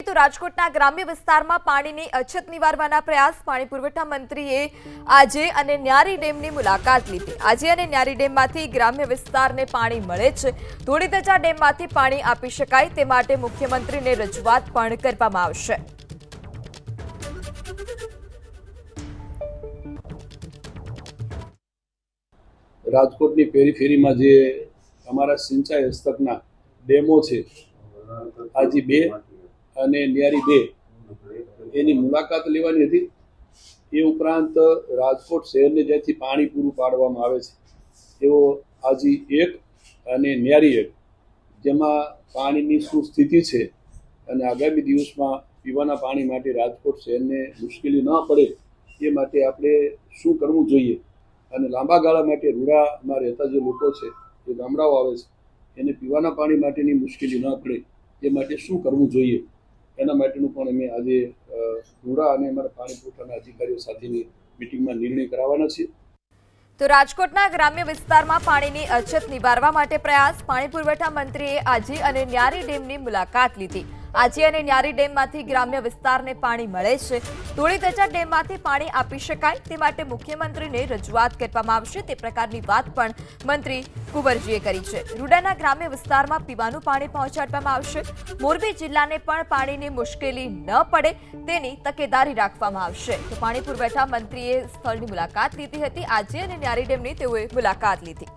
તો રાજકોટના ગ્રામ્ય વિસ્તારમાં પાણીની અછત નિવારવાના પ્રયાસ પાણી પુરવઠા મંત્રીએ આજે અને ન્યારી ડેમની મુલાકાત લીધી। આજે અને ન્યારી ડેમમાંથી ગ્રામ્ય વિસ્તારને પાણી મળે છે। ધોળીધજા ડેમમાંથી પાણી આપી શકાય તે માટે મુખ્યમંત્રીને રજૂઆત પણ કરવામાં આવશે। રાજકોટની પેરીફેરીમાં જે અમારા સિંચાઈ હસ્તકના ડેમો છે, આજી 2 અને ન્યારી 2 એની મુલાકાત લેવાની હતી। એ ઉપરાંત રાજકોટ શહેરને જ્યાંથી પાણી પૂરું પાડવામાં આવે છે એવો આજી 1 અને ન્યારી 1 જેમાં પાણીની શું સ્થિતિ છે અને આગામી દિવસમાં પીવાના પાણી માટે રાજકોટ શહેરને મુશ્કેલી ન પડે એ માટે આપણે શું કરવું જોઈએ અને લાંબા ગાળા માટે રૂડામાં રહેતા જે લોકો છે, જે ગામડાઓ આવે છે, એને પીવાના પાણી માટેની મુશ્કેલી ન પડે એ માટે શું કરવું જોઈએ એના માટેનું પણ અમે આજે રૂડા અને અમારા પાણી પુરવઠાના અધિકારીઓ સાથેની મિટિંગમાં નિર્ણય કરાવવાના છીએ। તો રાજકોટના ગ્રામ્ય વિસ્તારમાં પાણીની અછત નિવારવા માટે પ્રયાસ પાણી પુરવઠા મંત્રીએ આજે અને ન્યારી ડેમની મુલાકાત લીધી। આજે અને ન્યારી ડેમમાંથી ગ્રામ્ય વિસ્તારને પાણી મળે છે। ધોળીધજા ડેમમાંથી પાણી આપી શકાય તે માટે મુખ્યમંત્રીને રજૂઆત કરવામાં આવશે તે પ્રકારની વાત પણ મંત્રી કુંવરજીએ કરી છે। રૂડાના ગ્રામ્ય વિસ્તારમાં પીવાનું પાણી પહોંચાડવામાં આવશે। મોરબી જિલ્લાને પણ પાણીની મુશ્કેલી ન પડે તેની તકેદારી રાખવામાં આવશે। તો પાણી પુરવઠા મંત્રીએ સ્થળની મુલાકાત લીધી હતી। આજે અને ન્યારી ડેમની તેઓએ મુલાકાત લીધી।